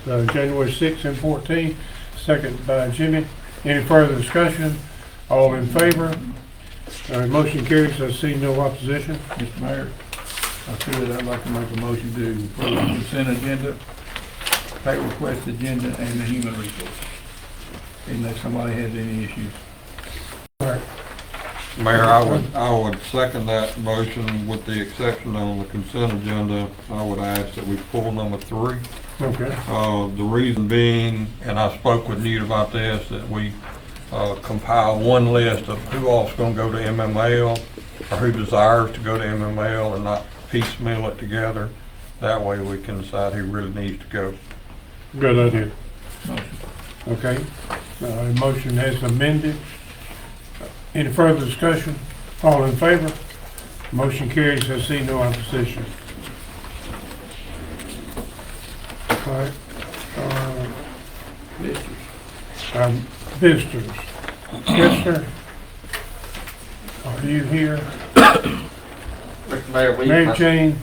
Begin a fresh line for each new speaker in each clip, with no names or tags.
January 6th and 14th, second by Jimmy. Any further discussion? All in favor? Motion carries. I see no opposition.
Mr. Mayor, I could, I'd like to make a motion to approve the consent agenda, pay request agenda, and the human resources. Unless somebody has any issues.
Mayor, I would second that motion with the exception on the consent agenda. I would ask that we pull number 3.
Okay.
The reason being, and I spoke with Newt about this, that we compile one list of who all's gonna go to MML or who desires to go to MML and not piecemeal it together. That way we can decide who really needs to go.
Good idea.
Motion.
Okay. Motion has amended. Any further discussion? All in favor? Motion carries. I see no opposition. All right. Visitors. Yes, sir. Are you here?
Mr. Mayor,
Mary Jane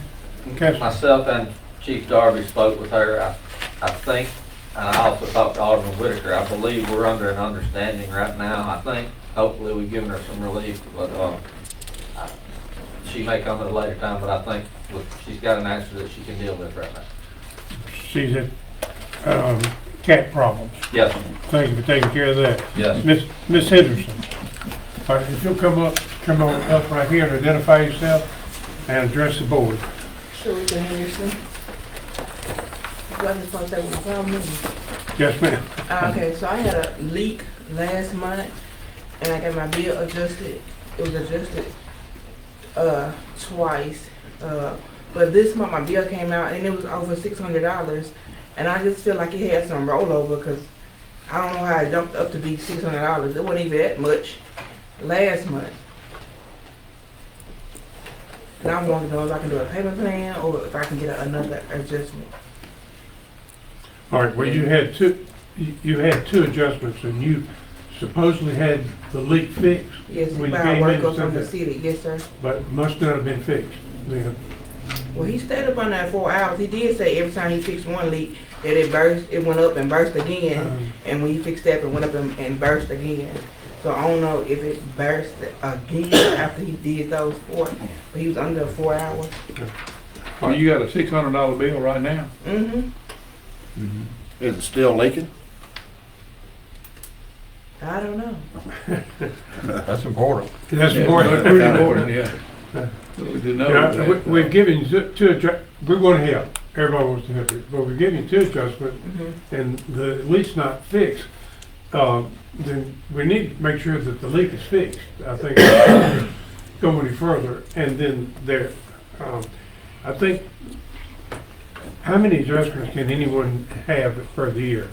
Kessler.
myself and Chief Darby spoke with her. I think, and I also talked to Alderman Whitaker. I believe we're under an understanding right now. I think hopefully we've given her some relief, but she may come at a later time, but I think she's got an answer that she can deal with right now.
She's at cat problems.
Yes,
Thank you for taking care of that.
yes.
Miss Henderson. All right, if you'll come on up right here and identify yourself and address the board.
Sharita Henderson. I just want to say what's wrong with me.
Yes, ma'am.
Okay, so I had a leak last month, and I got my bill adjusted. It was adjusted twice, but this month my bill came out and it was over $600, and I just feel like it had some rollover because I don't know how it jumped up to be $600. It wasn't even that much last month. And I want to know if I can do a payment plan or if I can get another adjustment.
All right, well, you had two adjustments, and you supposedly had the leak fixed,
Yes,
When you
by
came in,
work from the
Sunday.
city. Yes, sir.
but must not have been fixed then.
Well, he stayed up on that 4 hours. He did say every time he fixed one leak that it burst, it went up and burst again. And when he fixed that, it went up and burst again. So I don't know if it burst again after he did those 4, but he was under 4 hours.
So you got a $600 bill right now?
Mm-hmm.
Is it still leaking?
I don't know.
That's important.
That's
Yeah,
important.
that's pretty important, yeah. So we did know that.
We've given you we want to help. Everybody wants to help you, but we're giving you two adjustments,
Mm-hmm.
and the leak's not fixed. Then we need to make sure that the leak is fixed. I think go any further, and then I think, how many adjustments can anyone have per year?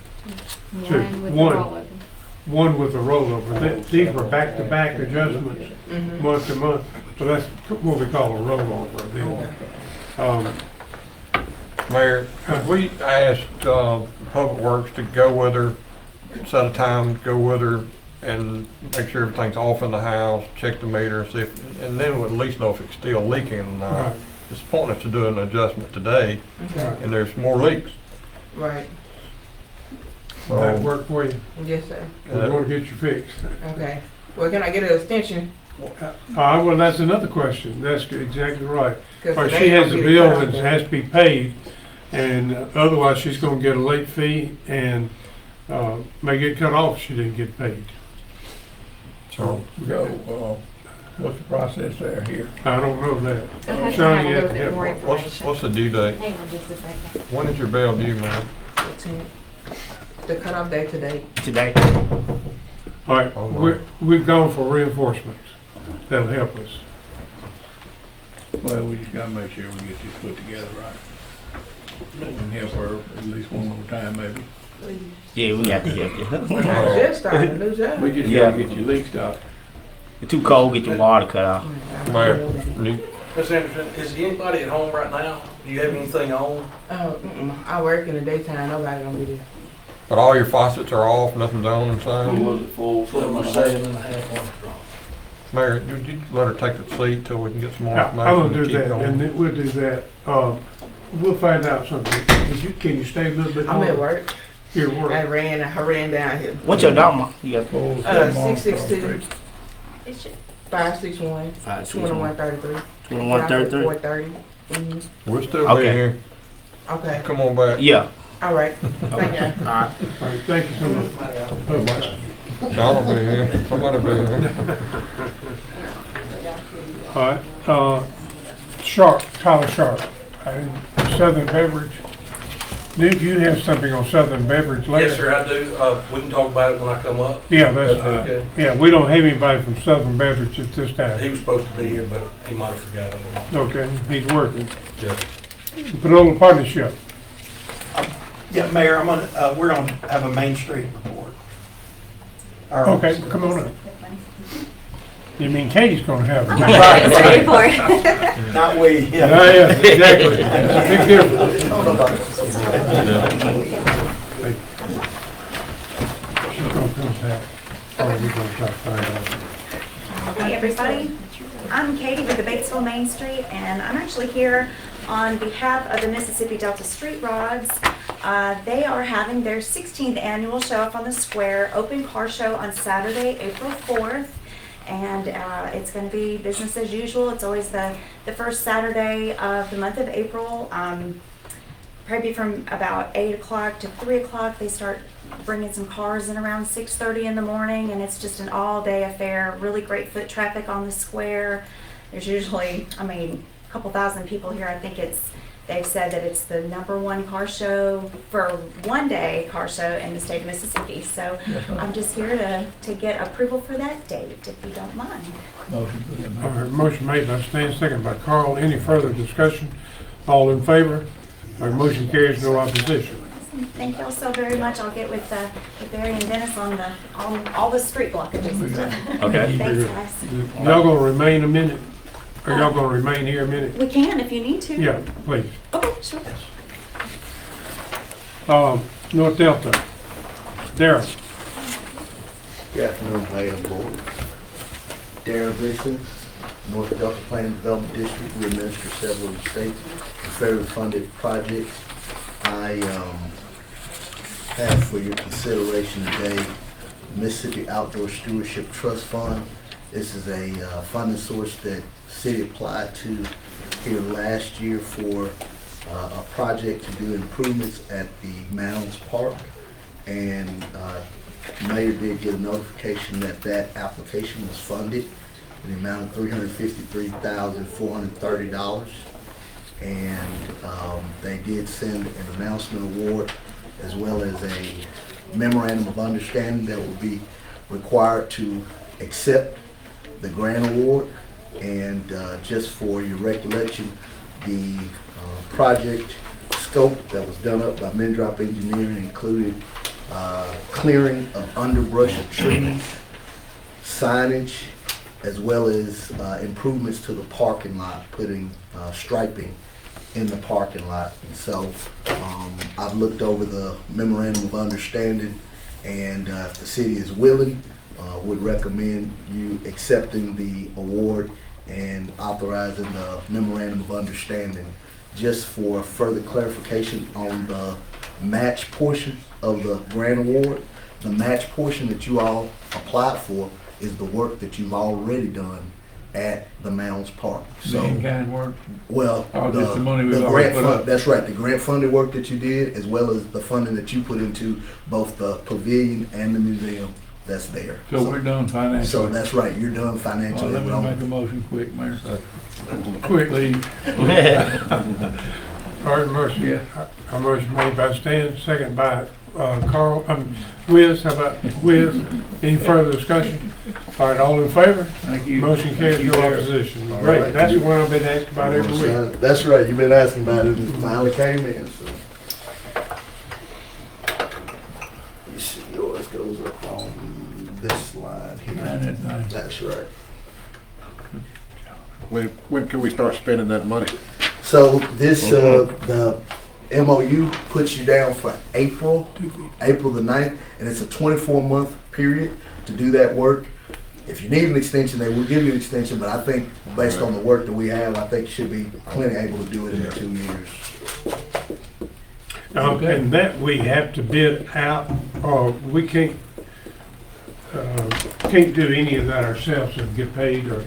One with the
One.
rollover.
One with a rollover. These were back-to-back adjustments,
Mm-hmm.
month to month, so that's what we call a rollover then.
Mayor, could we ask Public Works to go with her, set a time, to go with her, and make sure everything's off in the house, check the meter, see if, and then we'll at least know if it's still leaking or not.
Right.
It's pointless to do an adjustment today,
Okay.
and there's more leaks.
Right.
Will that work for you?
Yes, sir.
We're going to get you fixed.
Okay. Well, can I get an extension?
Well, that's another question. That's exactly right.
'Cause
Or
today
she has a
I'm
bill
getting
that
cut off.
has to be paid, and otherwise she's gonna get a late fee and may get cut off if she didn't get paid.
So,
So, what's the process there here?
I don't know that.
I'll have to
Sean,
have a
you have
little
to
bit
help.
more
what's
information.
the due date?
Hang on just a second.
When is your bill due, man?
15th. The cutoff day today.
Today?
All right, we've gone for reinforcements. That'll help us.
Well, we just gotta make sure we get this put together right. We can help her at least one more time, maybe.
Please.
Yeah, we got to help you.
I just started a new job.
We just
Yeah.
gotta get your leak stopped.
It's too cold, get your water cut off.
Mayor, Newt,
Ms. Anderson, is anybody at home right now? Do you have anything on?
I work in the daytime. Nobody gonna be there.
but all your faucets are off, nothing's on inside?
Was it full? 7.5 on.
Mayor, would you let her take the seat till we can get some more
I'm
information?
gonna do
to keep
that,
going?
and then we'll do that. we'll find out something. Can you stay a little bit
I'm
longer?
at work.
Your
I
work.
ran down here.
What's your dog? You got
662
It should-
561 2133.
2133?
430.
We'll still be
Okay.
here.
Okay.
Come on back.
Yeah.
All right. Thank you.
All right.
All right, thank you so much.
Sean will be here. Somebody will be here.
All right, Sharp, Tyler Sharp, Southern Beverage. Did you have something on Southern Beverage later?
Yes, sir, I do. We can talk about it when I come up.
Yeah, that's,
Okay.
yeah, we don't have anybody from Southern Beverage at this
He
time.
was supposed to be here, but he might have forgotten.
Okay, he's working.
Yes.
Panola Partnership,
Yeah, Mayor, we're gonna have a Main Street report.
okay, come on up. You mean Katie's gonna have it?
Ready for it.
Not we,
Yeah,
yeah.
yeah, exactly. That's a big difference. She's gonna come back. Oh, we're gonna try to find out.
Hey everybody, I'm Katie with the Batesville Main Street, and I'm actually here on behalf of the Mississippi Delta Street Rods. They are having their 16th annual Show Up on the Square open car show on Saturday, April 4th. And it's going to be business as usual. It's always the first Saturday of the month of April. Probably from about 8 o'clock to 3 o'clock. They start bringing some cars in around 6:30 in the morning, and it's just an all-day affair. Really great foot traffic on the square. There's usually, a couple thousand people here. I think they've said that it's the #1 car show for one day car show in the state of Mississippi. So I'm just here to get approval for that date, if you don't mind.
Motion put in.
All right, motion made by Stan, second by Carl. Any further discussion? All in favor? Our motion carries, no opposition.
Thank you all so very much. I'll get with Barry and Dennis on all the street blockages and stuff.
Okay.
Thanks, guys.
Y'all gonna remain a minute? Or y'all gonna remain here a minute?
We can if you need to.
Yeah, please.
Okay, sure.
North Delta. Darrell.
Good afternoon, Mayor and Board. Darren Gleason, North Delta Planning Development District. We administer several state and federally funded projects. I have for your consideration today Mississippi Outdoor Stewardship Trust Fund. This is a funding source that the city applied to here last year for a project to do improvements at the Mounds Park. And Mayor did get a notification that that application was funded in the amount of $353,430. And they did send an announcement award as well as a memorandum of understanding that will be required to accept the grant award. And just for your recollection, the project scope that was done up by Mendrop Engineering included clearing of underbrush of trees, signage, as well as improvements to the parking lot, putting striping in the parking lot. And so I've looked over the memorandum of understanding, and if the city is willing, would recommend you accepting the award and authorizing the memorandum of understanding. Just for further clarification on the match portion of the grant award, the match portion that you all applied for is the work that you've already done at the Mounds Park. So,
In-kind work.
well,
Oh, just the money we've
the
already
grant
put
fund,
up.
that's right, the grant funded work that you did, as well as the funding that you put into both the pavilion and the museum that's there.
So we're done
So
financially.
that's right, you're done
Well,
financially.
let me
We're
make a
on-
motion quick, Mayor.
Quick.
Please.
All right, motion.
Yeah.
A motion made by Stan, second by Carl, Wiz, how about Wiz? Any further discussion? All right, all in favor?
Thank you.
Motion carries,
Thank you,
no
Darrell.
opposition.
All
Great,
right.
that's the one I've been asked about every week.
That's right, you've been asking about it, and it finally came in, so. You see, yours goes up on this slide here. That's right.
When can we start spending that money?
So this, the MOU puts you down for April the 9th, and it's a 24-month period to do that work. If you need an extension, they will give you an extension, but I think based on the work that we have, I think you should be plenty able to do it in 2 years.
Okay.
And that we have to bid out, or we can't do any of that ourselves and get paid, or,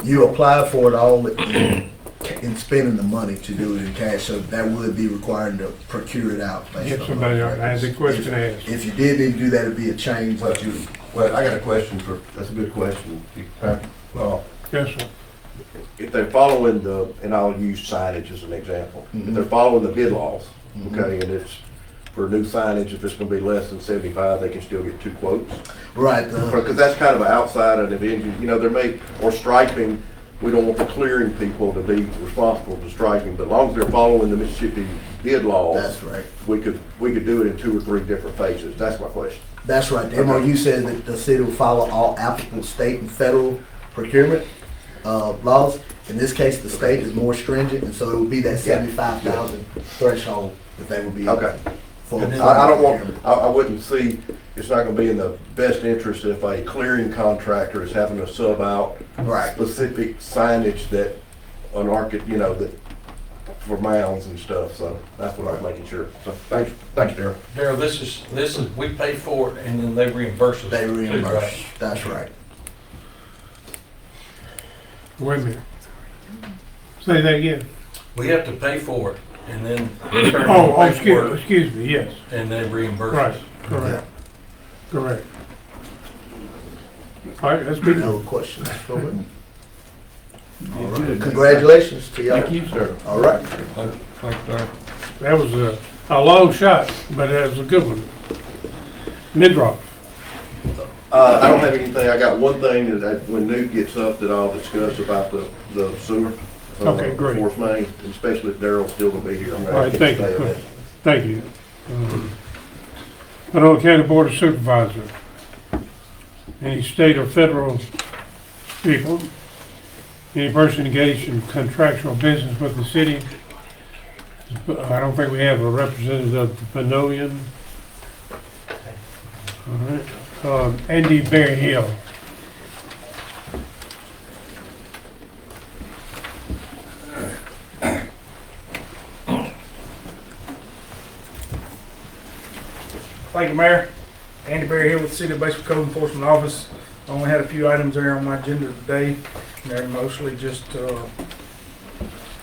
You apply for it all in spending the money to do it in cash, so that would be required to procure it out. based
get
on
somebody,
those
I had the
records.
question asked.
If you did need to do that, it'd be a change, but you,
Well, I got a question that's a good question. Well,
Yes, sir.
if they're following the, and I'll use signage as an example, if they're following the bid laws, okay, and it's for new signage, if it's gonna be less than 75, they can still get 2 quotes.
right,
Because that's kind of an outside of the engine, you know, or striping, we don't want the clearing people to be responsible for striping, but as long as they're following the Mississippi bid laws,
that's right.
we could do it in 2 or 3 different phases. That's my question.
That's right. The MOU says that the city will follow all applicable state and federal procurement laws. In this case, the state is more stringent, and so it would be that 75,000 threshold that they would be.
Okay.
For
I don't want, I wouldn't see, it's not gonna be in the best interest if a clearing contractor is having to sub out
Right.
specific signage that you know, that for mounds and stuff, so that's what I was making sure. So, thank you, Darryl.
Darryl, this is, we pay for it and then they reimburse us.
They
too,
reimburse.
right?
That's right.
Wait a minute. Say that again.
We have to pay for it and then.
Oh, excuse me, yes.
And they reimburse
Right,
us.
correct, correct. All right, that's good.
No questions. All
You're
right.
good.
Congratulations to y'all.
Thank you, sir.
All right.
Thanks, Darryl.
That was a long shot, but that was a good one. Midrock.
I don't have anything, I got one thing that when Newt gets up that I'll discuss about the sewer.
Okay, great.
Force main, and especially if Daryl's still gonna be here. I'm gonna
All right,
ask him to
thank you.
stay on that.
Thank you. Monroe County Board of Supervisor. Any state or federal people, any person engaged in contractual business with the city. I don't think we have a representative of the Pavilion. All right. Andy Berryhill.
Thank you, Mayor. Andy Berry here with the City of Batesville Code Enforcement Office. I only had a few items there on my agenda today. And they're mostly just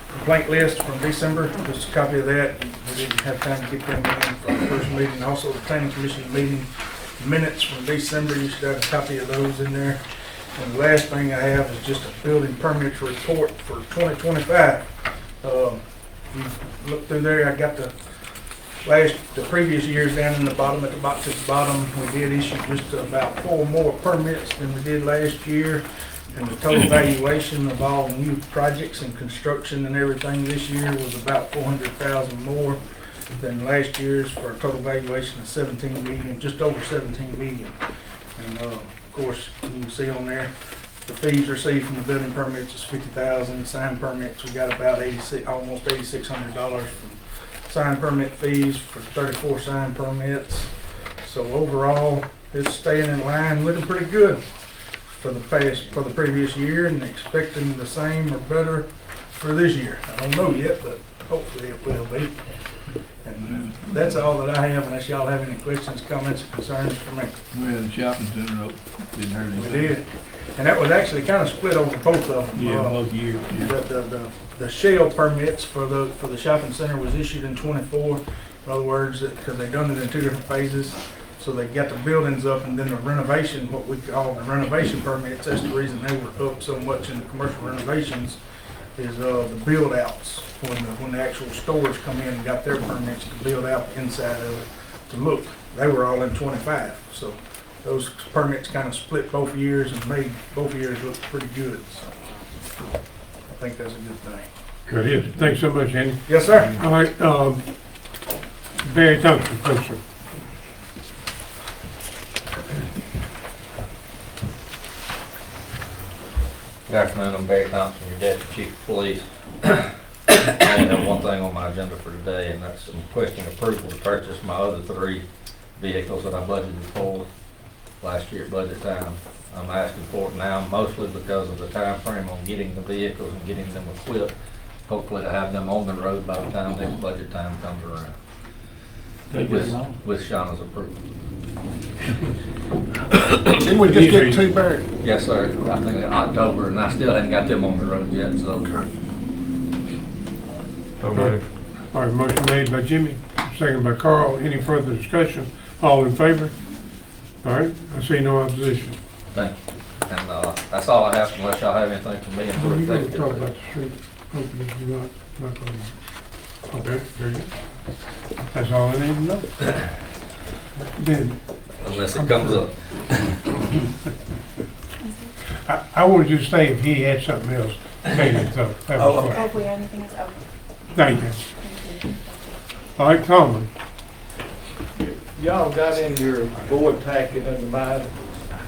complaint list from December, just a copy of that. We didn't have time to get them in from the first meeting. Also, the planning commission meeting minutes from December, you should have a copy of those in there. And the last thing I have is just a building permits report for 2025. You look through there, I got the previous years down in the bottom, at the box at the bottom. We did issue just about 4 more permits than we did last year. And the total valuation of all new projects and construction and everything this year was about 400,000 more than last year's, for a total valuation of 17 million, just over 17 million. And of course, you can see on there, the fees received from the building permits is 50,000. Sign permits, we got about almost $8,600 from sign permit fees for 34 sign permits. So overall, it's staying in line, looking pretty good for the previous year, and expecting the same or better for this year. I don't know yet, but hopefully it will be. And that's all that I have, unless y'all have any questions, comments, or concerns for me.
We had a shopping center up, didn't hurt
We
anything.
did. And that was actually kind of split over both of them.
Yeah, both years.
The shell permits for the shopping center was issued in '24. In other words, because they done it in 2 different phases. So they got the buildings up, and then the renovation, what we call the renovation permits, that's the reason they were up so much in the commercial renovations, is the build outs. When the actual stores come in and got their permits to build out the inside of it to look. They were all in '25. So those permits kind of split both years and made both years look pretty good. So I think that's a good thing.
Good, yes. Thanks so much, Andy.
Yes, sir.
All right, Barry Thompson, please, sir.
Good afternoon, I'm Barry Thompson, your Deputy Chief of Police. I only have one thing on my agenda for today, and that's requesting approval to purchase my other 3 vehicles that I budgeted for. last year at budget time. I'm asking for it now mostly because of the time frame on getting the vehicles and getting them equipped. Hopefully to have them on the road by the time next budget time comes around. With Shauna's approval.
Didn't we just get two buried?
Yes, sir. I think in October, and I still haven't got them on the road yet, so.
So moved.
All right, motion made by Jimmy, second by Carl. Any further discussion? All in favor? All right, I see no opposition.
Thank you. And that's all I have unless y'all have anything for me.
Well, you gotta talk about the street openings, you're not gonna. Okay, very good. That's all I need to know. Then,
Unless it comes up.
I wanted you to say if he had something else, maybe, so. that was
Oh,
fine.
Oh, if we have anything else, oh,
Thank you.
thank you.
All right, Coleman.
Y'all got in your board packet under my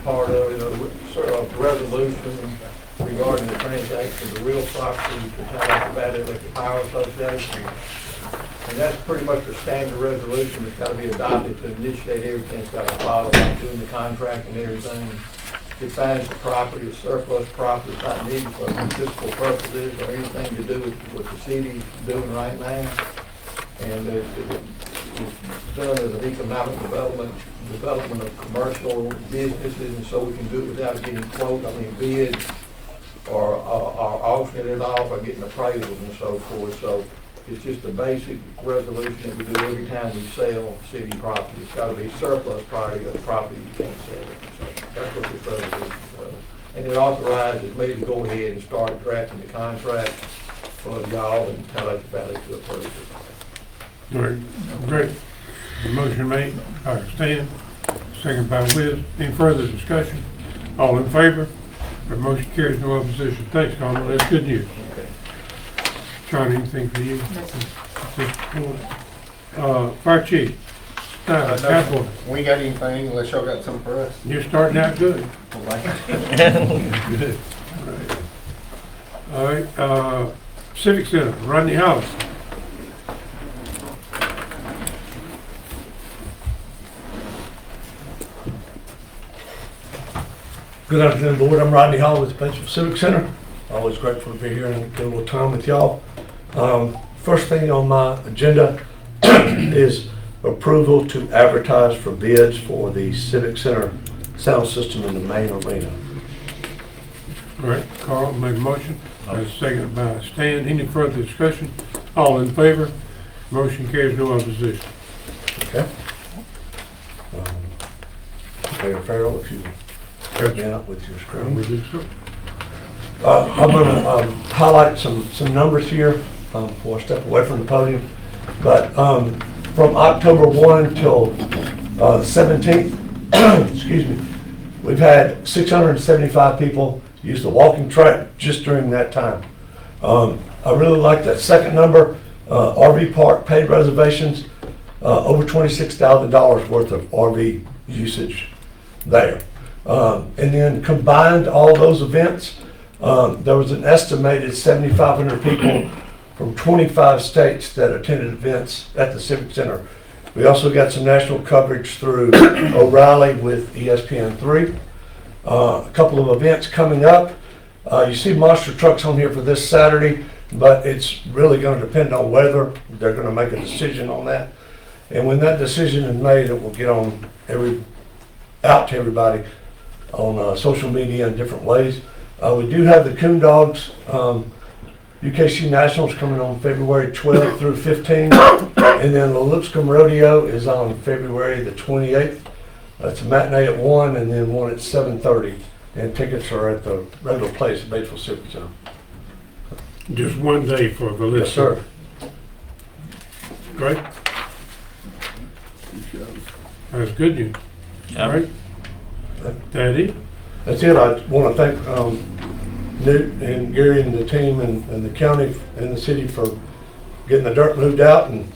part of it, a sort of resolution regarding the transaction of the real property to Tallahassee Valley Electric Power Association. And that's pretty much a standard resolution that's got to be adopted to initiate everything. It's got to follow doing the contract and everything. Defines the property as surplus property, it's not needed for municipal purposes or anything to do with what the city's doing right now. And it's done as an economic development of commercial businesses, and so we can do it without getting bids or auctioning it off or getting appraisals and so forth. So it's just a basic resolution that we do every time we sell city property. It's got to be surplus property or property you can't sell it. So that's what this resolution does. And it authorizes me to go ahead and start drafting the contract for y'all and Tallahassee Valley to approve it.
All right, great. The motion made by Stan, second by Wiz. Any further discussion? All in favor? The motion carries, no opposition. Thanks, Coleman, that's good news.
Okay.
Sean, anything for you? Fire Chief, Apple,
We ain't got anything unless y'all got something for us.
you're starting out good. Good. All right, Civic Center, Rodney Hollis.
Good afternoon, Board. I'm Rodney Hall with the Batesville Civic Center. Always grateful to be here and get a little time with y'all. First thing on my agenda is approval to advertise for bids for the Civic Center sound system in the main arena.
All right, Carl made a motion, second by Stan. Any further discussion? All in favor? Motion carries, no opposition.
Okay. Mayor Farrell, if you help me out with your screen.
We do so.
I'm going to highlight some numbers here before I step away from the podium. But from October 1 till 17th, excuse me, we've had 675 people use the walking track just during that time. I really like that second number, RV park paid reservations, over $26,000 worth of RV usage there. And then combined all those events, there was an estimated 7,500 people from 25 states that attended events at the Civic Center. We also got some national coverage through O'Reilly with ESPN3. A couple of events coming up. You see monster trucks on here for this Saturday, but it's really going to depend on weather. They're going to make a decision on that. And when that decision is made, it will get on out to everybody on social media in different ways. We do have the Coon Dogs UKC Nationals coming on February 12th through 15th, and then the Lipscomb Rodeo is on February the 28th. It's a matinee at 1 and then one at 7:30, and tickets are at the regular place at Batesville Civic Center.
Just one day for the list.
Yes, sir.
Great. That's good news. All right. That it?
That's it. I want to thank Newt and Gary and the team and the county and the city for getting the dirt moved out, and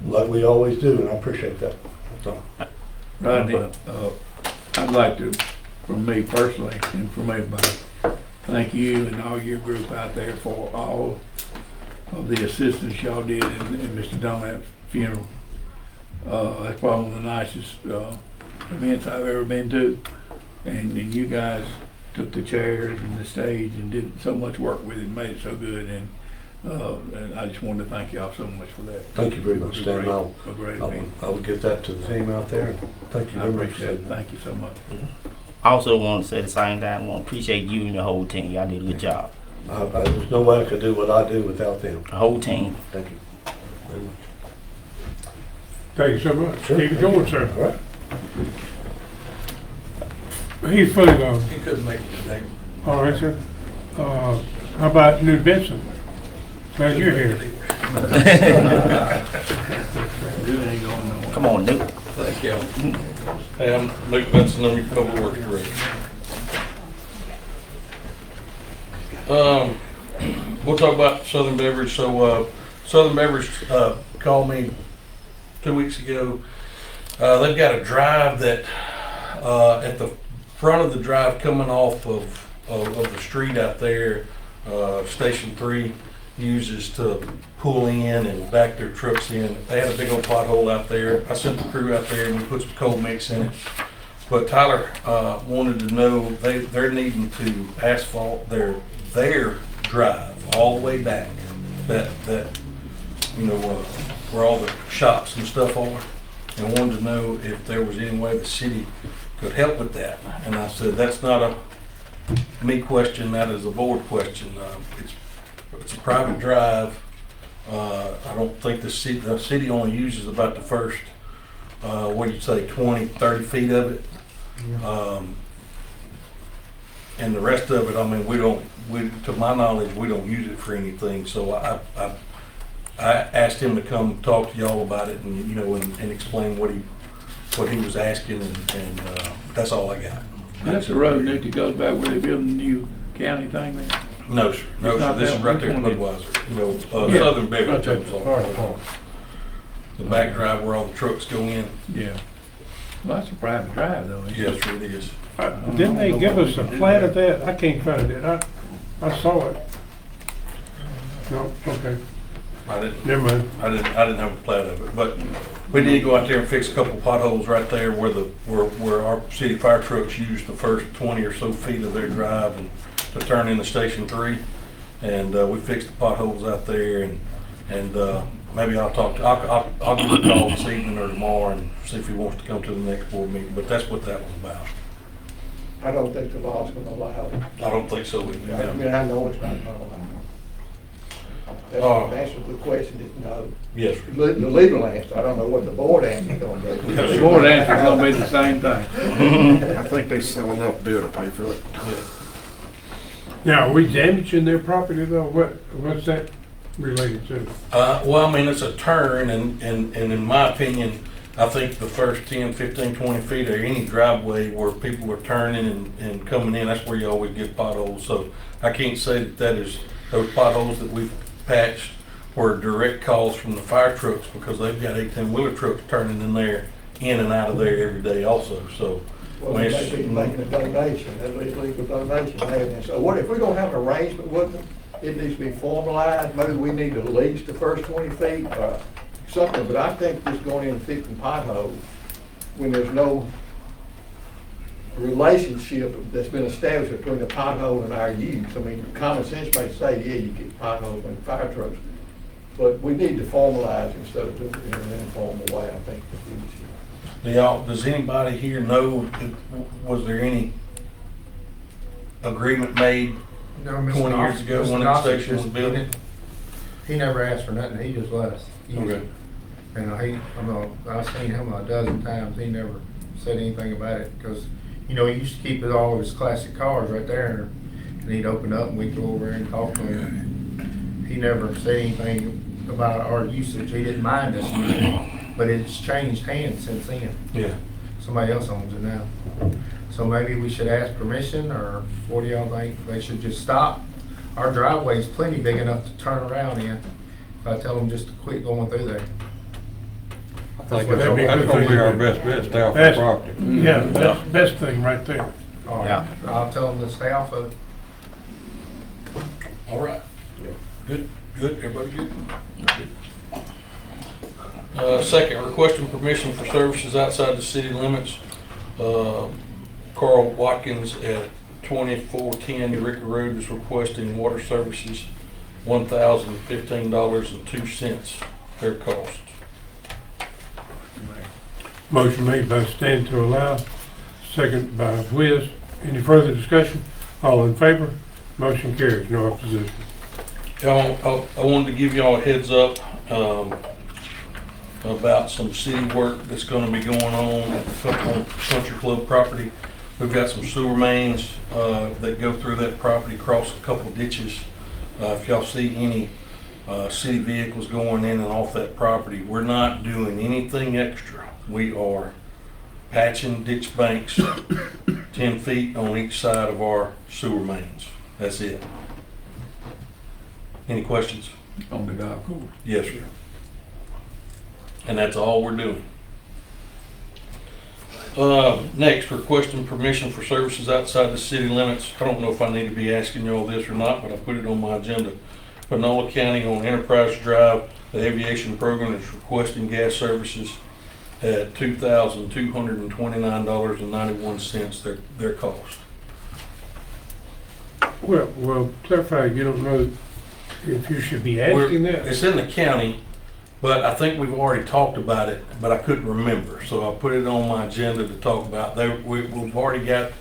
like we always do, and I appreciate that. So.
Rodney, I'd like to, from me personally and from everybody, thank you and all your group out there for all of the assistance y'all did in Mr. Dunlap's funeral. That's probably one of the nicest events I've ever been to.
And then you guys took the chairs and the stage and did so much work with it, and made it so good, and I just wanted to thank y'all so much for that.
Thank you very
It
much,
was
Stan.
a great event.
I will get that to the team out there. Thank you
I
very much.
appreciate it, thank you so much.
I also want to say at the same time, I want to appreciate you and the whole team. Y'all did a good job.
There's nobody could do what I do without them.
The whole team.
Thank you very much.
Thank you so much.
Sure.
Keep it going, sir.
All right.
He's fully gone.
He couldn't make it today.
All right, sir. How about New Benson? Glad you're here.
Come on, Duke.
Thank you. Hey, I'm Luke Benson, I'm your public works director. We'll talk about Southern Beverage. So, Southern Beverage, called me 2 weeks ago. They've got a drive that, at the front of the drive coming off of the street out there, Station 3 uses to pull in and back their trucks in. They had a big old pothole out there. I sent the crew out there and we put some cold mix in it. But Tyler wanted to know they're needing to asphalt their drive all the way back. That you know where all the shops and stuff are, and wanted to know if there was any way the city could help with that. And I said that's not a me question, that is a board question. It's a private drive. I don't think the city only uses about the first, what do you say, 20, 30 feet of it. And the rest of it, I mean, to my knowledge, we don't use it for anything. So I asked him to come talk to y'all about it and, you know, and explain what he was asking, and that's all I got.
That's the road, Nick, that goes back where they build the new county thing there?
No, sir. No,
It's
sir.
not
This is
that
right
one.
there at
Which one
Budweiser. You know,
Yeah.
Southern Beverage.
Right there.
I'm sorry. The back drive where all the trucks go in.
Yeah. Well, that's a private drive though, isn't it?
Yes, sir, it is.
Didn't they give us a plat of that? I can't find it. I saw it. No, okay,
I didn't.
never mind.
I didn't have a plat of it, but we did go out there and fix a couple potholes right there where our city fire trucks use the first 20 or so feet of their drive and to turn into Station 3. And we fixed the potholes out there, and maybe I'll give him a call this evening or tomorrow and see if he wants to come to the next board meeting. But that's what that was about.
I don't think the law's gonna allow it.
I don't think so.
I mean, I know it's not gonna allow it. That's the answer to the question is no.
Yes, sir.
The legal answer, I don't know what the board answer is gonna be.
The board answer is gonna be the same thing.
I think they sell enough beer to pay for it.
Now, are we damaging their property though? What's that related to?
Well, I mean, it's a turn, and in my opinion, I think the first 10, 15, 20 feet of any driveway where people are turning and coming in, that's where you always get potholes. So I can't say that is those potholes that we've patched were direct calls from the fire trucks, because they've got 18-wheeler trucks turning in there, in and out of there every day also. So,
Well, they may be making a donation, a legal donation there. And so what, if we're gonna have an arrangement with them, it needs to be formalized, maybe we need to lease the first 20 feet or something, but I think just going in and fixing potholes when there's no relationship that's been established between the pothole and our use. I mean, common sense may say, yeah, you get potholes in fire trucks, but we need to formalize instead of doing it in an informal way, I think.
does anybody here know, was there any agreement made
No,
20 years ago when the station was built?
He never asked for nothing, he just let us use
Okay.
it. And I've seen him a dozen times, he never said anything about it, because, you know, he used to keep all of his classic cars right there, and he'd open up and we'd go over and talk to him. He never said anything about our usage, he didn't mind us using it, but it's changed hands since then.
Yeah.
Somebody else owns it now. So maybe we should ask permission, or what do y'all think? They should just stop. Our driveway's plenty big enough to turn around in. If I tell them just to quit going through there.
I think that's gonna be our best bet, stay off the
That's-
property.
Yeah, that's the best thing right there.
All right.
Yeah.
I'll tell them to stay off of it.
All right. Good, everybody good? Second, requesting permission for services outside the city limits. Carl Watkins at 2410 Eureka Road is requesting water services, $1,015.02 their cost.
Motion made by Stan to allow, second by Whiz. Any further discussion? All in favor? Motion carries, no opposition.
Y'all, I wanted to give y'all a heads up about some city work that's gonna be going on at the Country Club property. We've got some sewer mains that go through that property, cross a couple ditches. If y'all see any city vehicles going in and off that property, we're not doing anything extra. We are patching ditch banks 10 feet on each side of our sewer mains. That's it. Any questions?
On the golf course.
Yes, sir. And that's all we're doing. Next, requesting permission for services outside the city limits. I don't know if I need to be asking you all this or not, but I put it on my agenda. Panola County on Enterprise Drive, the aviation program is requesting gas services at $2,229.91, their cost.
Well, clarify, you don't know if you should be asking that?
It's in the county, but I think we've already talked about it, but I couldn't remember. So I put it on my agenda to talk about. They've already got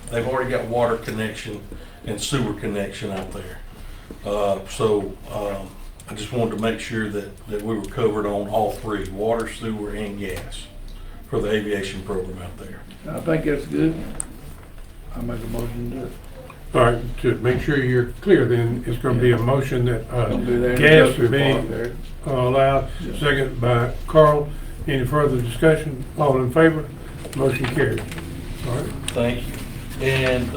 water connection and sewer connection out there. So I just wanted to make sure that we were covered on all three, water, sewer, and gas for the aviation program out there.
I think that's good. I make a motion to do it.
All right, to make sure you're clear, then it's going to be a motion that
Don't do that in the
gas
industrial
will be
park there.
allowed, second by Carl. Any further discussion? All in favor? Motion carries. All right.
Thank you. And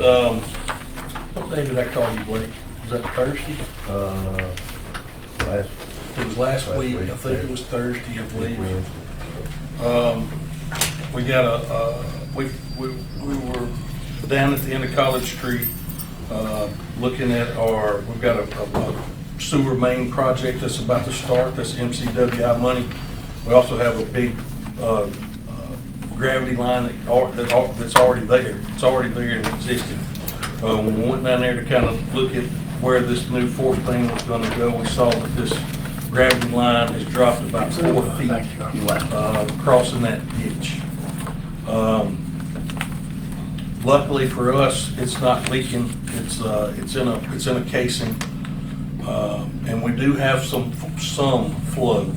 what day did I call you, Blake? Was that Thursday? It was last week. I think it was Thursday, I believe. We got we were down at the end of College Street, looking at we've got a sewer main project that's about to start, that's MCWI money. We also have a big gravity line that's already there. It's already there and existing. When we went down there to kind of look at where this new force main was gonna go, we saw that this gravity line has dropped about 4 feet, crossing that ditch. Luckily for us, it's not leaking. It's in a casing, and we do have some flow.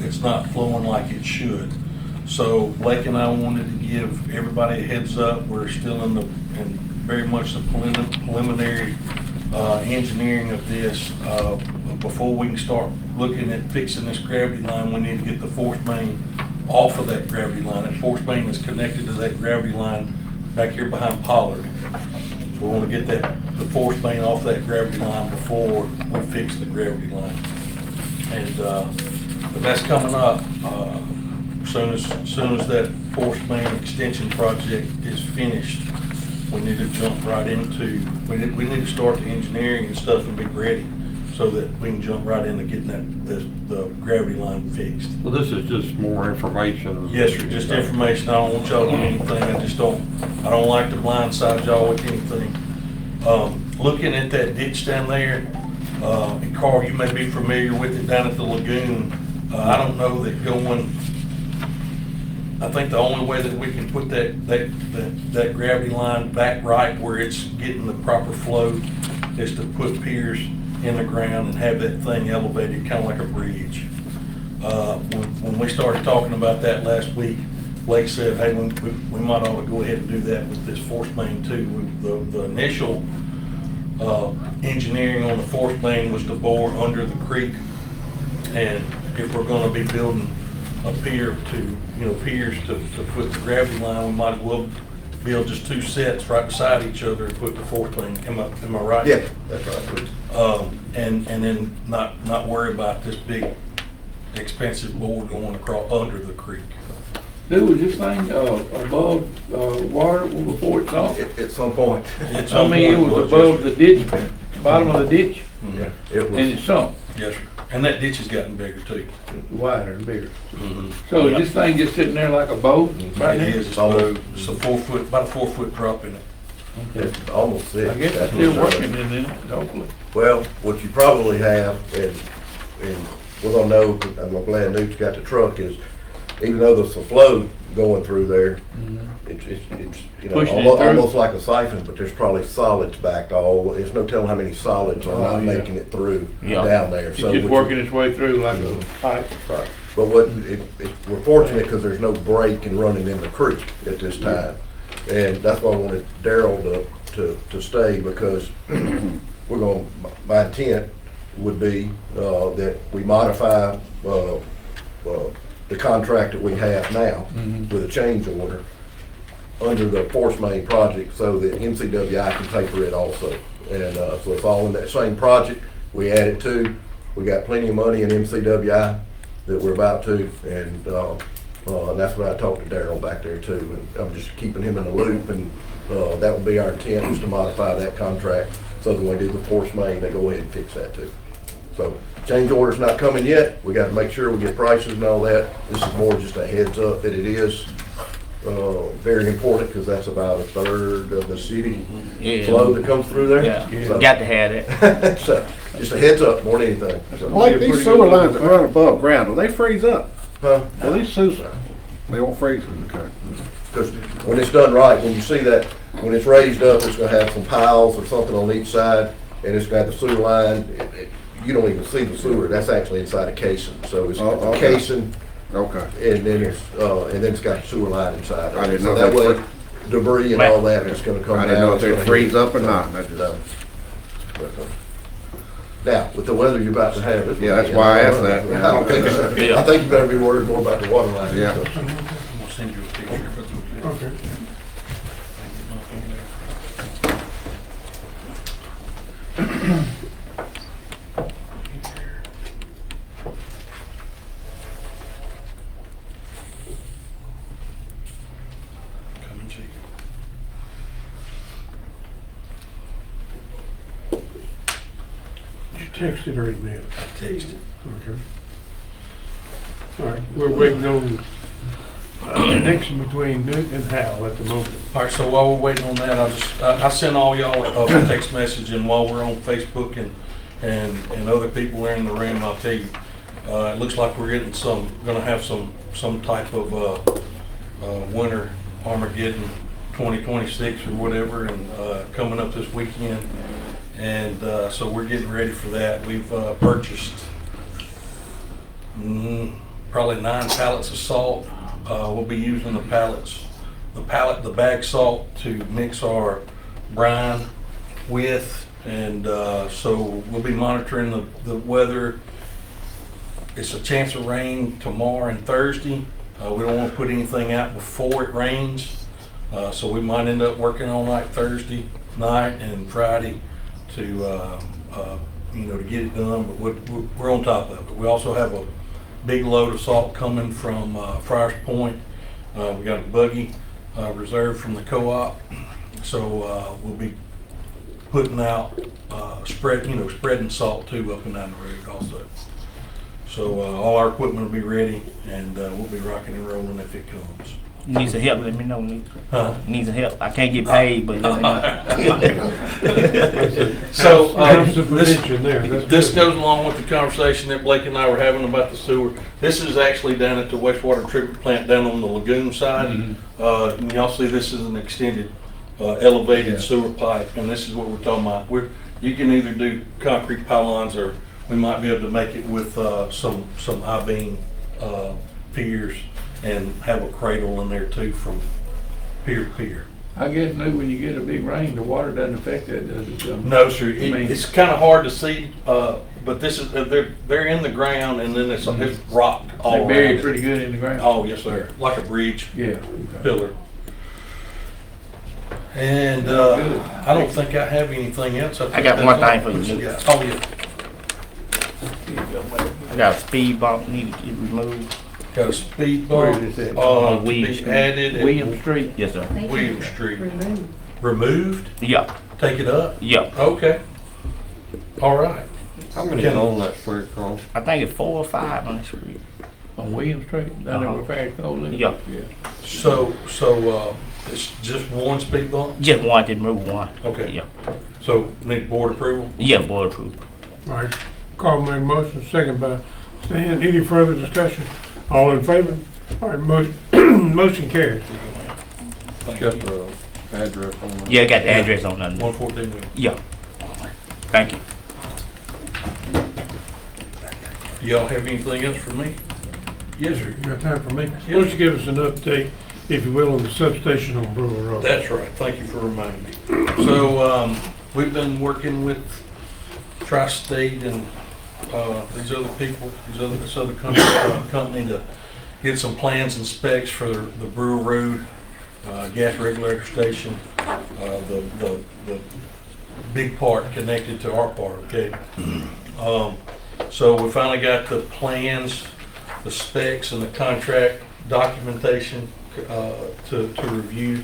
It's not flowing like it should. So Blake and I wanted to give everybody a heads up. We're still in very much the preliminary engineering of this. Before we can start looking at fixing this gravity line, we need to get the force main off of that gravity line. That force main is connected to that gravity line back here behind Pollard. So we want to get the force main off that gravity line before we fix the gravity line. And but that's coming up. Soon as that force main extension project is finished, we need to jump right into. We need to start the engineering and stuff and be ready, so that we can jump right into getting the gravity line fixed.
Well, this is just more information.
Yes, sir, just information. I don't want y'all to do anything. I don't like to blindside y'all with anything. Looking at that ditch down there, and Carl, you may be familiar with it down at the lagoon. I don't know that I think the only way that we can put that gravity line back right where it's getting the proper flow is to put piers in the ground and have that thing elevated, kind of like a bridge. When we started talking about that last week, Blake said, hey, we might ought to go ahead and do that with this force main too. The initial engineering on the force main was to bore under the creek, and if we're going to be building a piers to put the gravity line, we might as well build just two sets right beside each other and put the force main. Am I right?
Yeah, that's right.
And then not worry about this big expensive board going across under the creek.
Dude, was this thing above water before it's off?
At some point.
At
I
some
mean, it
point,
was above the ditch, bottom of the ditch,
Yeah, it
and
was.
it sunk,
Yes, sir. And that ditch has gotten bigger too.
wider and bigger. So is this thing just sitting there like a boat right
It
now?
is. It's about a 4 foot drop in it.
It's almost six.
I guess it's
That's
still
what's
working
done.
in there, hopefully.
Well, what you probably have, and we're gonna know, I'm glad Newt's got the truck, is even though there's some flow going through there, it's, you know,
Pushing it through.
almost like a siphon, but there's probably solids backed all, there's no telling how many solids are not
Oh, yeah.
making it through
Yeah.
down there.
It's
So
just
what
working its way through like a pipe.
Right. But what, we're fortunate because there's no break in running in the creek at this time. And that's why I wanted Daryl to stay, because we're going, my intent would be, that we modify, the contract that we have now with a change order under the force main project so that NCWI can pay for it also. And, so it's all in that same project. We add it to, we got plenty of money in MCWI that we're about to, and that's what I talked to Daryl back there too, and I'm just keeping him in the loop, and that would be our intent, is to modify that contract, so that when we do the force main, they go ahead and fix that too. So, change order's not coming yet, we gotta make sure we get prices and all that. This is more just a heads up that it is very important, because that's about a third of the city flow that comes through there.
Yeah,
So-
got to have it.
So, just a heads up more than anything. So-
Like these sewer lines that run above ground, do they freeze up?
Huh?
Well, these sewers, they won't freeze, okay.
Because when it's done right, when you see that, when it's raised up, it's gonna have some piles or something on each side, and it's got the sewer line. You don't even see the sewer, that's actually inside a casing. So it's
Oh,
a
okay.
casing,
Okay.
and then it's got a sewer line inside of it.
I didn't
So
know
that
if they
way, debris and all that is gonna come
I
down.
didn't know if
It's
they
gonna
freeze
hit.
up or not. I just-
No. But, now, with the weather you're about to have. it's-
Yeah, that's why I asked that.
I don't think, I think you better be worried more about the water line.
Yeah.
I'm gonna send you a picture if that's okay.
Okay.
Come and see.
Did you text it or email?
I texted.
Okay. All right, we're waiting on connection between Newt and Hal at the moment.
All right, so while we're waiting on that, I sent all y'all a text message, and while we're on Facebook and other people are in the room, I'll tell you, it looks like we're gonna have some type of winter Armageddon 2026 or whatever, and coming up this weekend. And so we're getting ready for that. We've purchased probably 9 pallets of salt. We'll be using the bag salt to mix our brine with, and so we'll be monitoring the weather. It's a chance of rain tomorrow and Thursday. We don't want to put anything out before it rains, so we might end up working all night Thursday night and Friday to to get it done. But we're on top of it. We also have a big load of salt coming from Friars Point. We got a buggy reserved from the co-op, so we'll be putting out spreading salt too up and down the road also. So all our equipment will be ready, and we'll be rocking and rolling if it comes.
Need some help, let me know. Need some help. I can't get
Uh,
paid, but let me know.
So
That's the prevention there. That's
this
good.
goes along with the conversation that Blake and I were having about the sewer. This is actually down at the wastewater treatment plant down on the lagoon side. And y'all see this is an extended elevated sewer pipe, and this is what we're talking about. You can either do concrete pylons, or we might be able to make it with some I-beam piers and have a cradle in there too from pier to pier.
I guess maybe when you get a big rain, the water doesn't affect that, does it?
No, sir.
I mean-
It's kind of hard to see, but this is they're in the ground, and then it's rock all
They
around
buried
it.
pretty good in the ground.
Oh, yes, sir. Like a bridge
Yeah. okay.
pillar. And I don't think I have anything else.
I got one thing for you, Luke.
Yeah. Oh, yeah.
I got a speed bump need to get removed.
Got a speed
Where
bump
is it?
to
William
be
Street.
added. at
William Street.
Yes, sir.
William Street. Removed?
Yeah,
Take it up?
yeah.
Okay. All right.
How many
Can-
on that street, Carl?
I think it's 4 or 5 on the street.
On William Street, down there where Ferris Cole lives?
Yeah.
So It's just one speed bump?
Just one, just move one.
Okay.
Yeah.
So need board approval?
Yeah, board approved.
All right, Carl made a motion, second by Stan. Any further discussion? All in favor? All right, motion carries.
Got the address on the.
Yeah, I got the address on that.
114 Wheeler.
Yeah. Thank you.
Y'all have anything else for me?
Yes, sir. You got time for me? Why don't you give us an update, if you will, on the substation on Brewer Road?
That's right. Thank you for reminding me. So, we've been working with Tri-State and, these other people, this other company to get some plans and specs for the Brewer Road, gas regulator station, the big part connected to our part, okay? So we finally got the plans, the specs and the contract documentation, to review.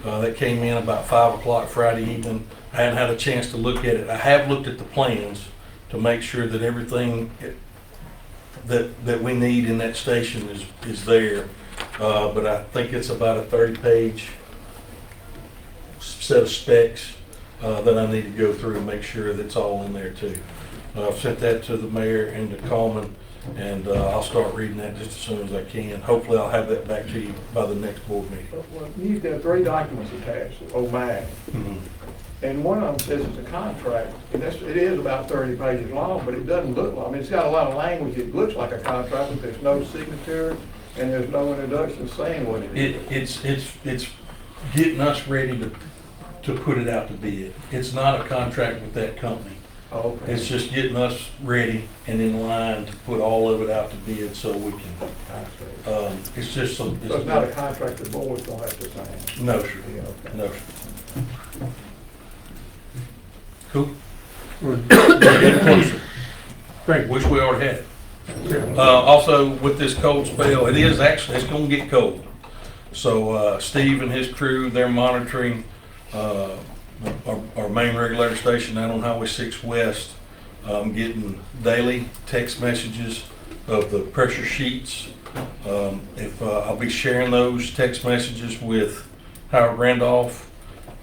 That came in about 5 o'clock Friday evening. I hadn't had a chance to look at it. I have looked at the plans to make sure that everything that we need in that station is there. But I think it's about a 30-page set of specs that I need to go through and make sure that's all in there too. I've sent that to the mayor and to Coleman, and I'll start reading that just as soon as I can. Hopefully I'll have that back to you by the next board meeting.
Well, you've got 3 documents attached, OMAG. And one of them says it's a contract, and it is about 30 pages long, but it doesn't look like, I mean, it's got a lot of language. It looks like a contract, but there's no signature, and there's no introduction saying what it is.
It's getting us ready to put it out to bid. It's not a contract with that company.
Okay.
It's just getting us ready and in line to put all of it out to bid so we can, it's just some.
So it's not a contract the board's gonna have to sign?
No, sir.
Yeah, okay.
No, sir. Cool.
We're
Getting closer.
Great.
Wish we already had it. Also, with this cold spell, it's gonna get cold. So, Steve and his crew, they're monitoring, our main regulator station down on Highway 6 West, getting daily text messages of the pressure sheets. I'll be sharing those text messages with Howard Randolph,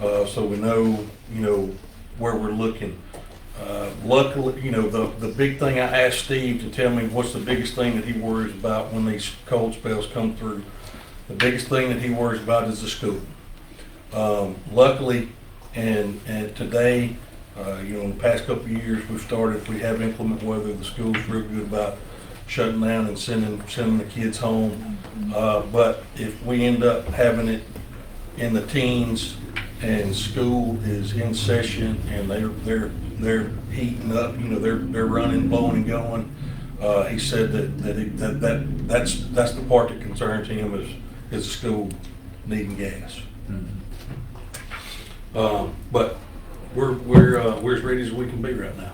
so we know, where we're looking. Luckily, the big thing I asked Steve to tell me what's the biggest thing that he worries about when these cold spells come through. The biggest thing that he worries about is the school. Luckily, and today, in the past couple of years, we have inclement weather. The school's real good about shutting down and sending the kids home. But if we end up having it in the teens and school is in session and they're heating up, they're running, blowing and going, he said that's the part that concerns him is the school needing gas. But we're as ready as we can be right now.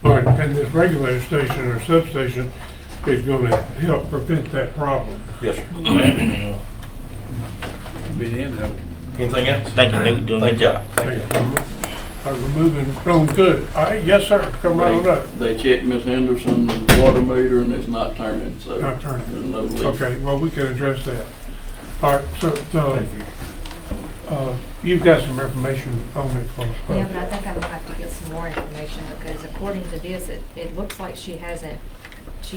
All right, and this regulator station or substation is gonna help prevent that problem.
Yes, sir.
Be the end of it.
Anything else?
Thank you, Luke. Doing a good job.
Thank you.
We're moving from good. All right, yes, sir, come right on up.
They checked Miss Henderson's water meter and it's not turning, so.
Not turning.
There's no leak.
Okay, well, we can address that. All right, so, you've got some information on it for us.
Yeah, but I think I'm gonna have to get some more information because according to this, it looks like she's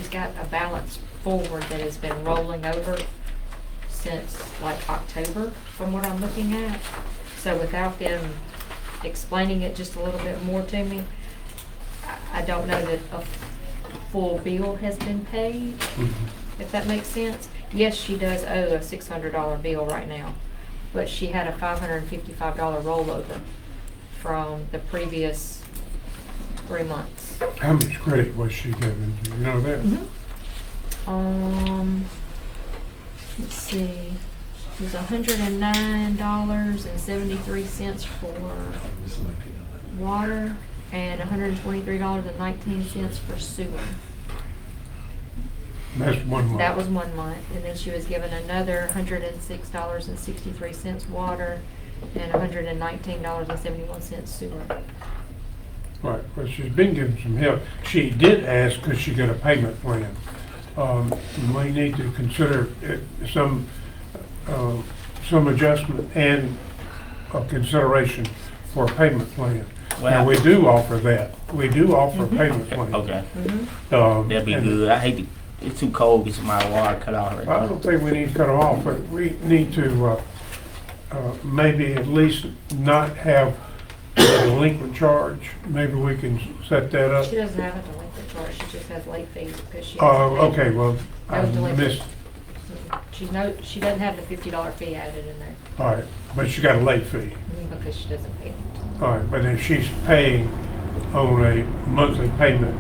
got a balance forward that has been rolling over since like October, from what I'm looking at. So without them explaining it just a little bit more to me, I don't know that a full bill has been paid, if that makes sense. Yes, she does owe a $600 bill right now, but she had a $555 rollover from the previous 3 months.
How much credit was she given? Do you know that?
Let's see, it was $109.73 for water and $123.19 for sewer.
That's 1 month.
That was 1 month, and then she was given another $106.63 water and $119.71 sewer.
Right, well, she's been given some help. She did ask, because she got a payment plan. We need to consider some some adjustment and a consideration for a payment plan. Now,
Well,
we do offer that. We do offer a payment plan.
okay,
That'd
that'd be good. I hate to, it's too cold, get some of my water cut off right
I
now.
don't think we need to cut them off, but we need to, maybe at least not have a delinquent charge. Maybe we can set that up.
She doesn't have a delinquent charge, she just has late fees because she.
Okay, well, I
No delinquent.
missed,
She doesn't have the $50 fee added in there
all right, but she got a late fee.
because she doesn't pay it.
All right, but if she's paying on a monthly payment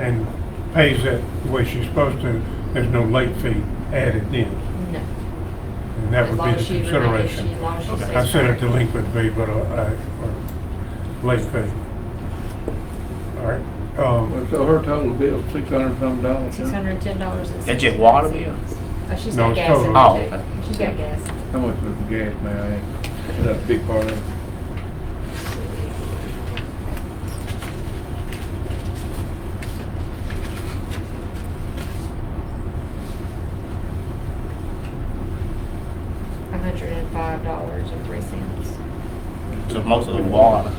and pays it the way she's supposed to, there's no late fee added in.
No.
And that
As
would
long
be the
as she
consideration.
as long as she stays
I said a
current.
delinquent fee, but a late fee. All right,
So her total bill, $600 some dollars?
$610.
That's just water bill?
Oh, she's
No,
got
it's
gas in
total.
Oh,
there too.
okay.
She's got gas.
How much was the gas, may I ask? That's a big part of it.
$105.03.
So most of the water.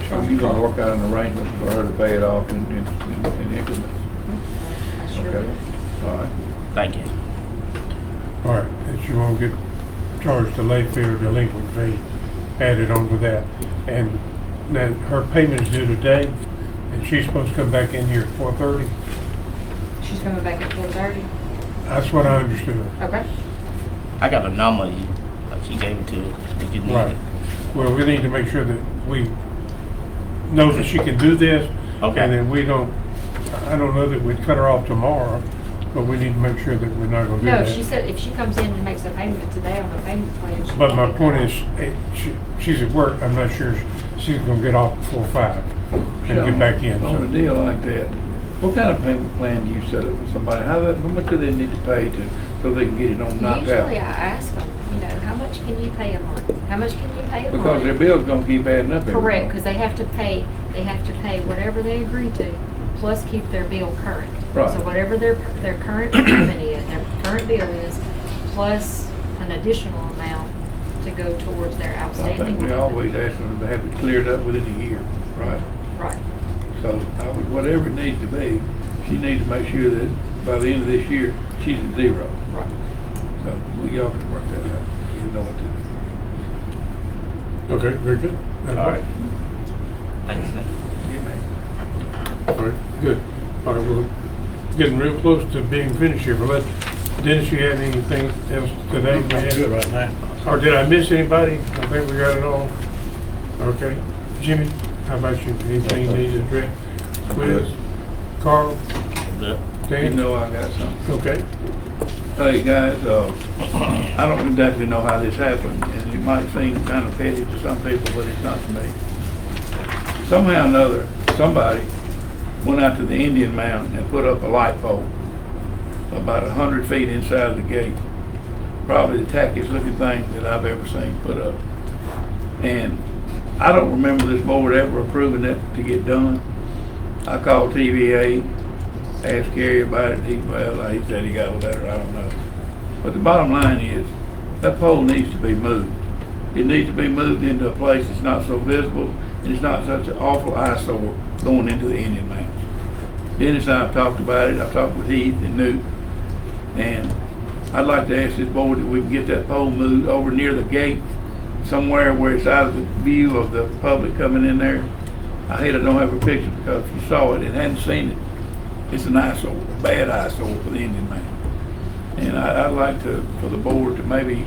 So you gonna work out an arrangement for her to pay it off in increments?
I sure
Okay.
will.
All right.
Thank you.
all right, and she won't get charged a late fee or delinquent fee added on to that. And then her payment is due today, and she's supposed to come back in here at 4:30.
She's coming back at 4:30.
That's what I understood.
Okay.
I got a number, she gave it to us, did you need
Right.
it?
Well, we need to make sure that we know that she can do this.
Okay.
And then we don't, I don't know that we'd cut her off tomorrow, but we need to make sure that we're not gonna do
No,
that.
she said if she comes in and makes a payment today on the payment plan, she.
But
can
my
get
point
that.
is, she's at work, I'm not sure she's gonna get off before 5 and get back in.
On a
So
deal like that, what kind of payment plan do you set up with somebody? How much do they need to pay so they can get it on knocked out?
Usually I ask them, how much can you pay a month? How much can you pay a month?
Because their bill's gonna keep adding up every
Correct,
month.
because they have to pay whatever they agree to, plus keep their bill current.
Right.
So whatever their current payment is, their current bill is, plus an additional amount to go towards their
I
outstanding.
think we always ask them to have it cleared up within a year, right?
Right.
So whatever it needs to be, she needs to make sure that by the end of this year, she's at zero.
Right.
So we all can work that out. You know what to do.
okay, very good.
All right. Thanks, Nick.
All right, good. All right, we're getting real close to being finished here, but Dennis, you have anything else today?
Good right now.
Or did I miss anybody? I think we got it all. Okay. Jimmy, how about you? Anything you need to address? Quiz? Carl?
Yeah.
You
Dan?
know I got something.
Okay.
Hey, guys, I don't exactly know how this happened, and it might seem kind of petty to some people, but it's not to me. Somehow or another, somebody went out to the Indian Mountain and put up a light pole about 100 feet inside the gate. Probably the tackiest looking thing that I've ever seen put up. And I don't remember this board ever approving that to get done. I called TVA, asked Gary about it, he said he got a letter, I don't know. But the bottom line is, that pole needs to be moved. It needs to be moved into a place that's not so visible, and it's not such an awful eyesore going into the Indian Mountains. Dennis and I have talked about it, I've talked with Heath and Newt, and I'd like to ask this board that we can get that pole moved over near the gate, somewhere where it's out of the view of the public coming in there. I hate I don't have a picture, because if you saw it and hadn't seen it, it's an eyesore, a bad eyesore for the Indian man. And I'd like for the board to maybe,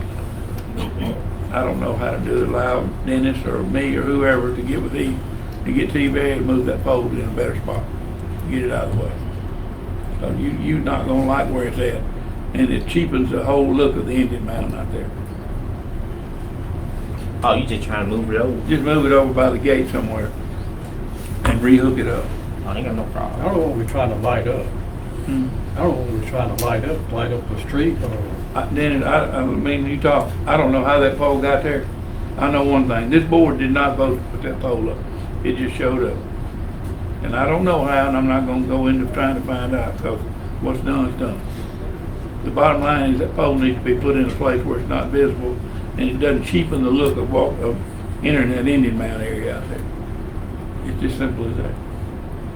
I don't know how to do it, allow Dennis or me or whoever to get with Heath, to get TVA to move that pole in a better spot, get it out of the way. So you're not gonna like where it's at, and it cheapens the whole look of the Indian Mountain out there.
Oh, you just trying to move it over?
Just move it over by the gate somewhere and rehook it up.
I ain't got no
I
problem.
don't know what we're trying to light up. I don't know what we're trying to light up the street or.
Dennis, I mean, you talk, I don't know how that pole got there. I know one thing, this board did not vote to put that pole up. It just showed up. And I don't know how, and I'm not gonna go into trying to find out, because what's done is done. The bottom line is that pole needs to be put in a place where it's not visible, and it doesn't cheapen the look of internet Indian Mound area out there. It's just simple as that,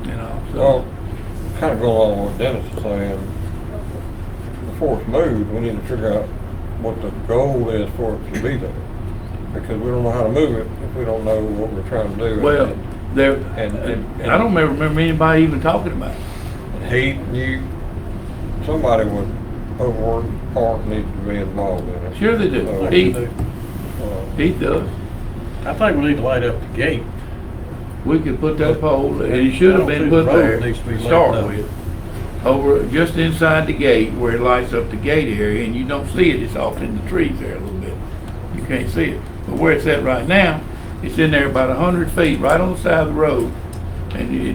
you know, so.
Well, kind of go along with what Dennis is saying. Before it's moved, we need to figure out what the goal is for it to be there. Because we don't know how to move it if we don't know what we're trying to do.
Well, there,
and
I don't remember anybody even talking about it.
Heat, somebody with overworked park needs to be involved in it.
Sure they do.
So,
Heat does.
I think we need to light up the gate.
We could put that pole, and it should have been put there to start with. Over, just inside the gate where it lights up the gate area, and you don't see it, it's off in the trees there a little bit. You can't see it. But where it's at right now, it's in there about 100 feet, right on the side of the road. And you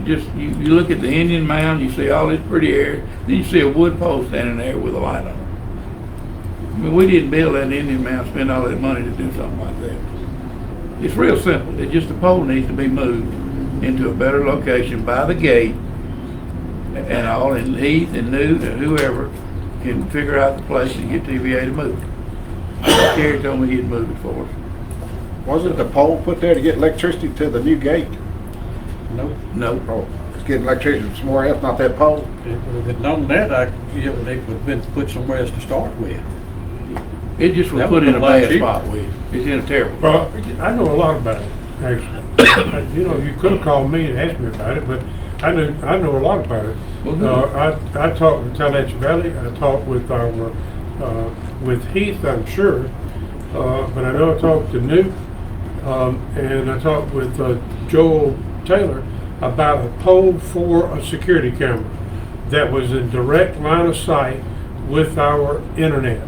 look at the Indian Mound, you see all this pretty area, then you see a wood pole standing there with a light on it. I mean, we didn't build that Indian Mound, spend all that money to do something like that. It's real simple. It's just the pole needs to be moved into a better location by the gate, and all, and Heath and Newt and whoever can figure out the place and get TVA to move it. Terry told me he'd move it for us.
Wasn't the pole put there to get electricity to the new gate?
No.
No.
Oh, it's getting electricity from somewhere else, not that pole?
If it known that, they would have been put somewhere else to start with.
It just was
That
put in a
would've been
bad
a lot
spot with it. It's in a terrible.
Well, I know a lot about it, actually. You know, you could have called me and asked me about it, but I know a lot about it. I talked with Tallahatchie Valley, I talked with with Heath, I'm sure, but I know I talked to Newt, and I talked with Joel Taylor about a pole for a security camera that was in direct line of sight with our internet.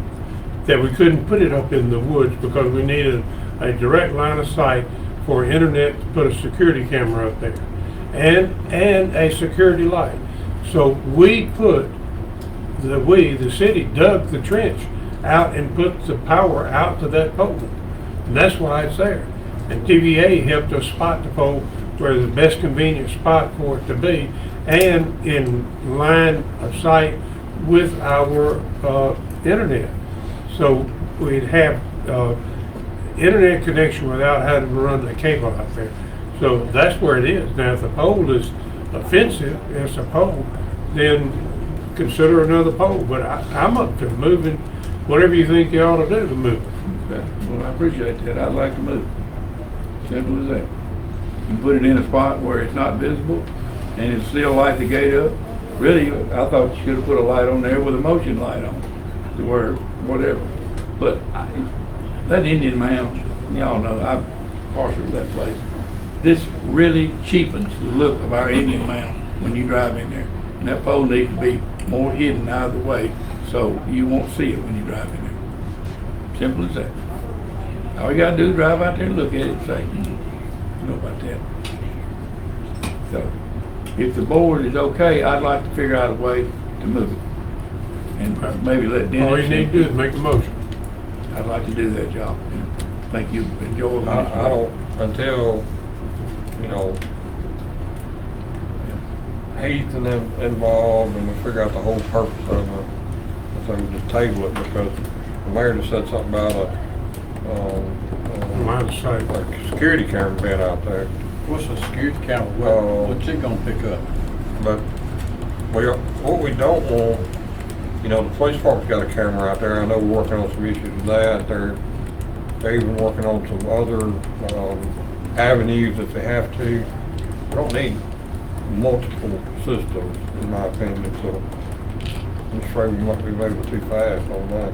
That we couldn't put it up in the woods because we needed a direct line of sight for internet to put a security camera up there and a security light. So we put the city dug the trench out and put the power out to that pole. And that's why it's there. And TVA helped us spot the pole where the best convenient spot for it to be and in line of sight with our internet. So we'd have internet connection without having to run the cable out there. So that's where it is. Now, if the pole is offensive, it's a pole, then consider another pole. But I'm up to moving whatever you think you ought to do to move it.
Okay. Well, I appreciate that. I'd like to move. Simple as that. You put it in a spot where it's not visible and it still light the gate up. Really, I thought you should have put a light on there with a motion light on to where whatever. But that Indian Mound, y'all know, I'm partial to that place. This really cheapens the look of our Indian Mound when you drive in there. And that pole needs to be more hidden out of the way so you won't see it when you drive in there. Simple as that. All you gotta do is drive out there and look at it and say, you know about that. So, if the board is okay, I'd like to figure out a way to move it. And maybe let Dennis.
All you need to do is make a motion.
I'd like to do that job. Thank you. Enjoy it.
I don't, until, you know, Heath and them involved and we figure out the whole purpose of it, so we just table it because the mayor just said something about a
line of sight,
like security camera being out there.
What's a security camera? What's it gonna pick up?
But what we don't want, you know, the police department's got a camera out there. I know we're working on some issues with that. They're even working on some other avenues if they have to. We don't need multiple systems, in my opinion, so I'm afraid we might be moving too fast on that.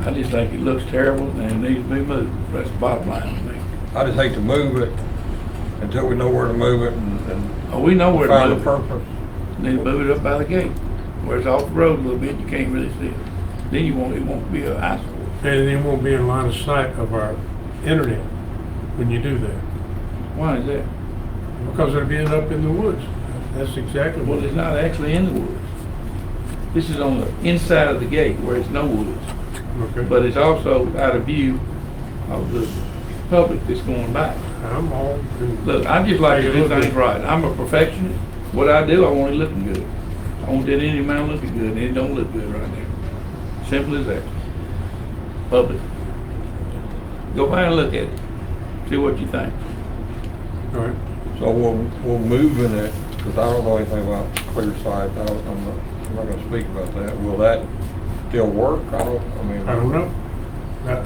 I just think it looks terrible and it needs to be moved. That's the bottom line to me.
I just hate to move it until we know where to move it and
we know where to
find
move
a purpose.
Need to move it up by the gate, where it's off the road a little bit, you can't really see it. Then it won't be an eyesore.
And it won't be in line of sight of our internet when you do that.
Why is that?
Because it'll be up in the woods. That's exactly what.
Well, it's not actually in the woods. This is on the inside of the gate where it's no woods.
Okay.
But it's also out of view of the public that's going by.
I I'm all.
Look, I just like to do things right. I'm a perfectionist. What I do, I want it looking good. I want that any amount looking good, and it don't look good right now. Simple as that. Public. Go by and look at it. See what you think.
All right.
So we'll move in it, because I don't know anything about Clearside. I'm not gonna speak about that. Will that still work? I
don't know.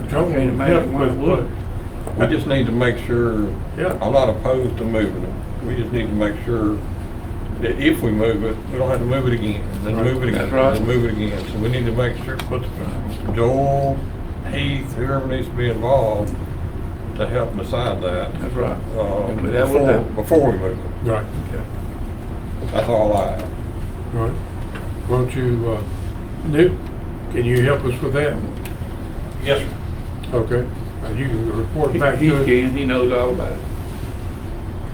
Joe
Can't
can
imagine
help
why it
with
would.
We just need to make sure,
Yeah.
I'm not opposed to moving it. We just need to make sure that if we move it, we don't have to move it again, then move it again,
That's right.
then move it again. So we need to make sure, put Joel, Heath, whoever needs to be involved to help decide that.
That's right. And that would happen.
Before we move it.
Right.
That's all I have.
All right. Why don't you, Nick, can you help us with that?
Yes, sir.
Okay. You can report back
He
to us.
can, he knows all about it.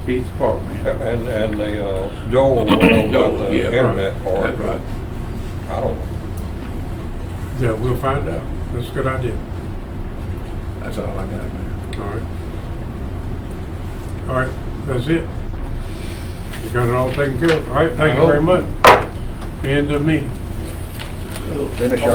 He's the park man.
And the, Joel will know about
Joel,
the
yeah,
internet part.
That's right.
I don't know.
Yeah, we'll find out. That's a good idea.
That's all I got, man.
All right. All right, that's it. You got it all taken care of. All right, thank you very much. End of meeting.
Finish our